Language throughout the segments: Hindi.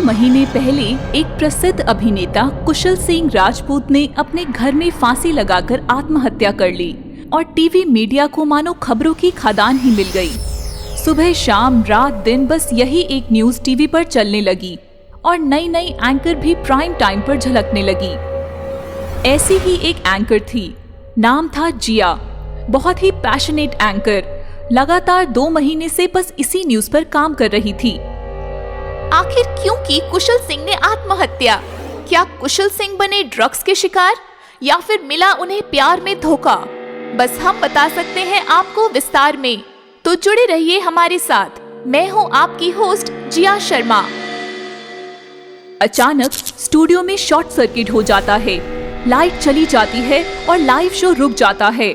महीने पहले एक प्रसिद्ध अभिनेता कुशल सिंह राजपूत ने अपने घर में फांसी लगाकर आत्महत्या कर ली और टीवी मीडिया को मानो खबरों की खदान ही मिल गई। सुबह शाम रात दिन बस यही एक न्यूज टीवी पर चलने लगी और नई नई एंकर भी प्राइम टाइम पर झलकने लगी। ऐसी ही एक एंकर थी, नाम था जिया। बहुत ही पैशनेट एंकर, लगातार 2 महीने से बस इसी न्यूज पर काम कर रही थी। आखिर क्यों की कुशल सिंह ने आत्महत्या? क्या कुशल सिंह बने ड्रग्स के शिकार या फिर मिला उन्हें प्यार में धोखा? बस हम बता सकते हैं आपको विस्तार में, तो जुड़े रहिए हमारे साथ। मैं हूँ आपकी होस्ट जिया शर्मा। अचानक स्टूडियो में शॉर्ट सर्किट हो जाता है, लाइट चली जाती है और लाइव शो रुक जाता है।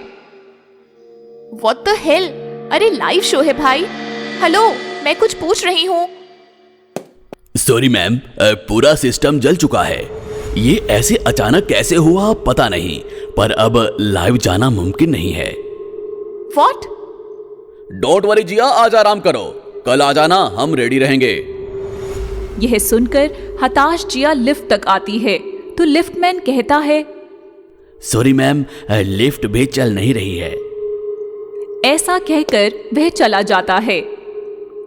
What the hell? अरे लाइव शो है भाई। हेलो, मैं कुछ पूछ रही हूँ। सॉरी मैम, पूरा सिस्टम जल चुका है। ये ऐसे अचानक कैसे हुआ पता नहीं, पर अब लाइव जाना मुमकिन नहीं है। What? डोंट वरी जिया, आज आराम करो, कल आ जाना, हम रेडी रहेंगे। यह सुनकर हताश जिया लिफ्ट तक आती है तो लिफ्टमैन कहता है, सॉरी मैम, लिफ्ट भी चल नहीं रही है। ऐसा कहकर वह चला जाता है।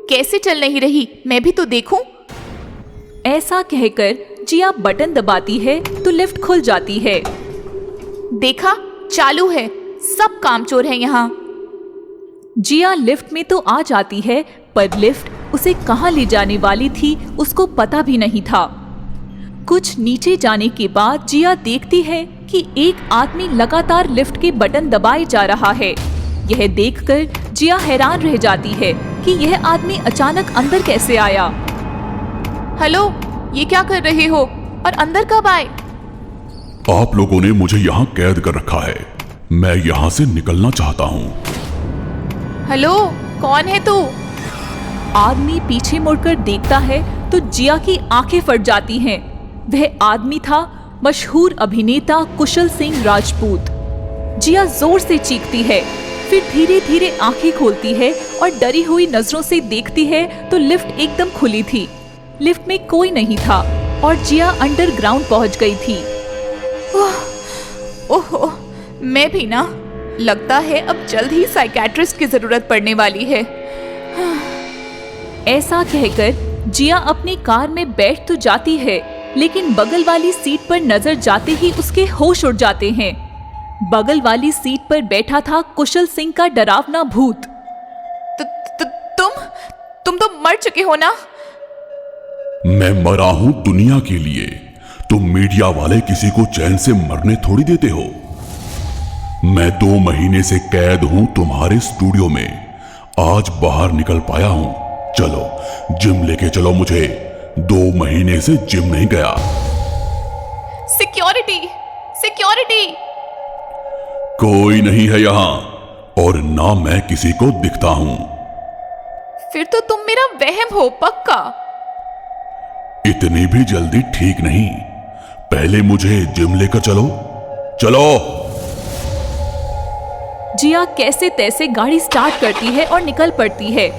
कैसे चल नहीं रही, मैं भी तो देखूं। ऐसा कहकर जिया बटन दबाती है तो लिफ्ट खुल जाती है। देखा, चालू है, सब कामचोर हैं यहाँ। जिया लिफ्ट में तो आ जाती है, पर लिफ्ट उसे कहाँ ले जाने वाली थी उसको पता भी नहीं था। कुछ नीचे जाने के बाद जिया देखती है कि एक आदमी लगातार लिफ्ट के बटन दबाए जा रहा है। यह देखकर जिया हैरान रह जाती है कि यह आदमी अचानक अंदर कैसे आया। हेलो, ये क्या कर रहे हो और अंदर कब आए? आप लोगों ने मुझे यहाँ कैद कर रखा है, मैं यहाँ से निकलना चाहता हूँ। हेलो, कौन है तू? आदमी पीछे मुड़कर देखता है तो जिया की आंखें फट जाती हैं। वह आदमी था मशहूर अभिनेता कुशल सिंह राजपूत। जिया जोर से चीखती है, फिर धीरे धीरे आंखें खोलती है और डरी हुई नजरों से देखती है तो लिफ्ट एकदम खुली थी। लिफ्ट में कोई नहीं था और जिया अंडरग्राउंड पहुंच गई थी। ओहो, मैं भी ना, लगता है अब जल्द ही साइकियाट्रिस्ट की जरूरत पड़ने वाली है। ऐसा कहकर जिया अपनी कार में बैठ तो जाती है, लेकिन बगल वाली सीट पर नजर जाते ही उसके होश उड़ जाते हैं। बगल वाली सीट पर बैठा था कुशल सिंह का डरावना भूत। तुम तो मर चुके हो ना? मैं मरा हूं दुनिया के लिए, तुम मीडिया वाले किसी को चैन से मरने थोड़ी देते हो। मैं 2 महीने से कैद हूं तुम्हारे स्टूडियो में, आज बाहर निकल पाया हूं। चलो जिम लेके चलो मुझे, 2 महीने से जिम नहीं गया। Security, security. कोई नहीं है यहाँ, और ना मैं किसी को दिखता हूं। फिर तो तुम मेरा वहम हो पक्का। इतनी भी जल्दी ठीक नहीं, पहले मुझे जिम लेकर चलो। चलो। जिया कैसे तैसे गाड़ी स्टार्ट करती है और निकल पड़ती है।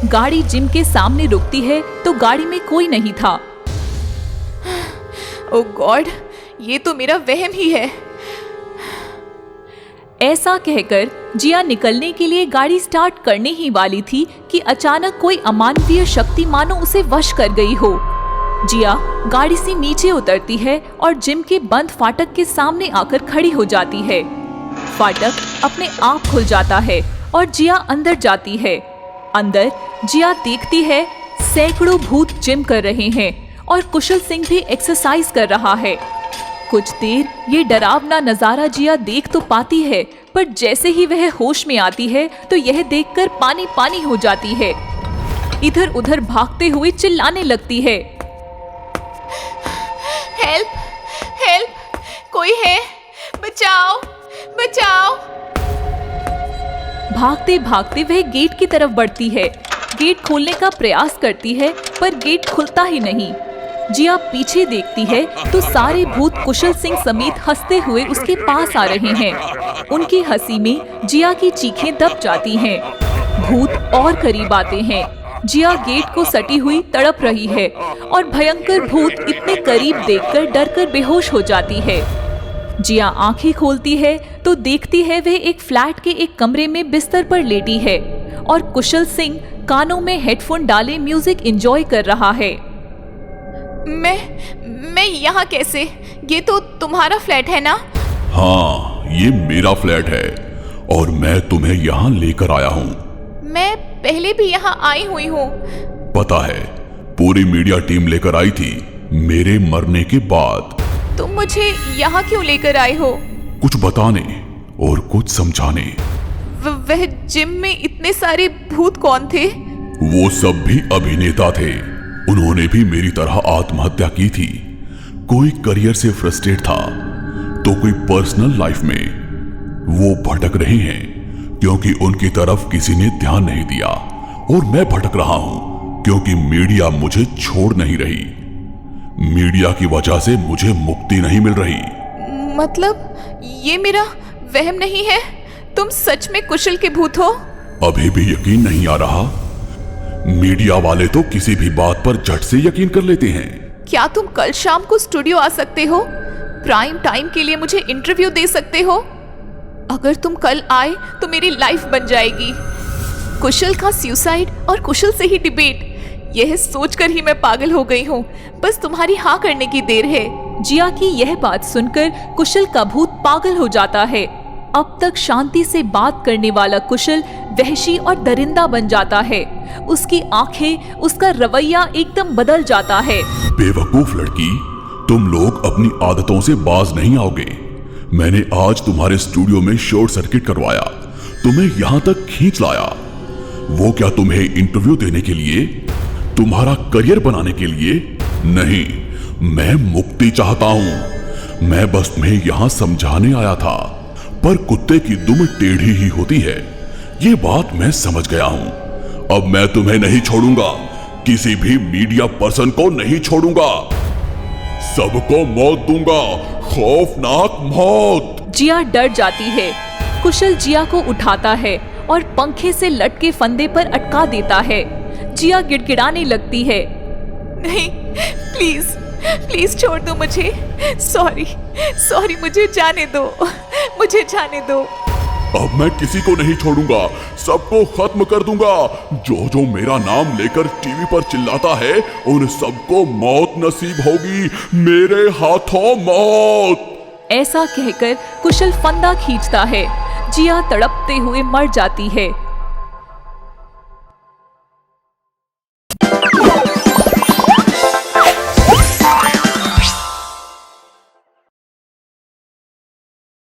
गाड़ी जिम के सामने रुकती है तो गाड़ी में कोई नहीं था। ओह गॉड, ये तो मेरा वहम ही है। ऐसा कहकर जिया निकलने के लिए गाड़ी स्टार्ट करने ही वाली थी कि अचानक कोई अमानवीय शक्ति मानो उसे वश कर गई हो। जिया गाड़ी से नीचे उतरती है और जिम के बंद फाटक के सामने आकर खड़ी हो जाती है। फाटक अपने आप खुल जाता है और जिया अंदर जाती है। अंदर जिया देखती है सैकड़ों भूत जिम कर रहे हैं और कुशल सिंह भी एक्सरसाइज कर रहा है। कुछ देर ये डरावना नजारा जिया देख तो पाती है, पर जैसे ही वह होश में आती है तो यह देखकर पानी पानी हो जाती है। इधर उधर भागते हुए चिल्लाने लगती है, हेल्प, हेल्प, कोई है, बचाओ, बचाओ। भागते भागते वह गेट की तरफ बढ़ती है। गेट खोलने का प्रयास करती है पर गेट खुलता ही नहीं। जिया पीछे देखती है तो सारे भूत कुशल सिंह समेत हंसते हुए उसके पास आ रहे हैं। उनकी हंसी में जिया की चीखें दब जाती हैं। भूत और करीब आते हैं। जिया गेट को सटी हुई तड़प रही है और भयंकर भूत इतने करीब देखकर डरकर बेहोश हो जाती है। जिया आंखें खोलती है तो देखती है वह एक फ्लैट के एक कमरे में बिस्तर पर लेटी है और कुशल सिंह कानों में हेडफोन डाले म्यूजिक एंजॉय कर रहा है। मैं यहाँ कैसे? ये तो तुम्हारा फ्लैट है ना? हाँ, ये मेरा फ्लैट है और मैं तुम्हें यहाँ लेकर आया हूँ। मैं पहले भी यहाँ आई हुई हूँ। पता है, पूरी मीडिया टीम लेकर आई थी मेरे मरने के बाद। तुम मुझे यहाँ क्यों लेकर आए हो? कुछ बताने और कुछ समझाने। वह जिम में इतने सारे भूत कौन थे? वो सब भी अभिनेता थे। उन्होंने भी मेरी तरह आत्महत्या की थी। कोई करियर से फ्रस्ट्रेट था तो कोई पर्सनल लाइफ में। वो भटक रहे हैं क्योंकि उनकी तरफ किसी ने ध्यान नहीं दिया और मैं भटक रहा हूं क्योंकि मीडिया मुझे छोड़ नहीं रही। मीडिया की वजह से मुझे मुक्ति नहीं मिल रही। मतलब ये मेरा वहम नहीं है? तुम सच में कुशल के भूत हो? अभी भी यकीन नहीं आ रहा? मीडिया वाले तो किसी भी बात पर झट से यकीन कर लेते हैं। क्या तुम कल शाम को स्टूडियो आ सकते हो? प्राइम टाइम के लिए मुझे इंटरव्यू दे सकते हो? अगर तुम कल आए तो मेरी लाइफ बन जाएगी। कुशल का सुसाइड और कुशल से ही डिबेट, यह सोचकर ही मैं पागल हो गई हूँ। बस तुम्हारी हाँ करने की देर है। जिया की यह बात सुनकर कुशल का भूत पागल हो जाता है। अब तक शांति से बात करने वाला कुशल वहशी और दरिंदा बन जाता है। उसकी आंखें, उसका रवैया एकदम बदल जाता है। बेवकूफ लड़की, तुम लोग अपनी आदतों से बाज नहीं आओगे। मैंने आज तुम्हारे स्टूडियो में शॉर्ट सर्किट करवाया, तुम्हें यहां तक खींच लाया। वो क्या तुम्हें इंटरव्यू देने के लिए, तुम्हारा करियर बनाने के लिए? नहीं, मैं मुक्ति चाहता हूं। मैं बस तुम्हें यहां समझाने आया था, पर कुत्ते की दुम टेढ़ी ही होती है। ये बात मैं समझ गया हूं। अब मैं तुम्हें नहीं छोड़ूंगा, किसी भी मीडिया पर्सन को नहीं छोड़ूंगा। सबको मौत दूंगा, खौफनाक मौत। जिया डर जाती है। कुशल जिया को उठाता है और पंखे से लटके फंदे पर अटका देता है। जिया गिड़गिड़ाने लगती है। नहीं, प्लीज प्लीज छोड़ दो मुझे। सॉरी, मुझे जाने दो, मुझे जाने दो। अब मैं किसी को नहीं छोड़ूंगा, सबको खत्म कर दूंगा। जो मेरा नाम लेकर टीवी पर चिल्लाता है, उन सबको मौत नसीब होगी, मेरे हाथों मौत। ऐसा कहकर कुशल फंदा खींचता है। जिया तड़पते हुए मर जाती है।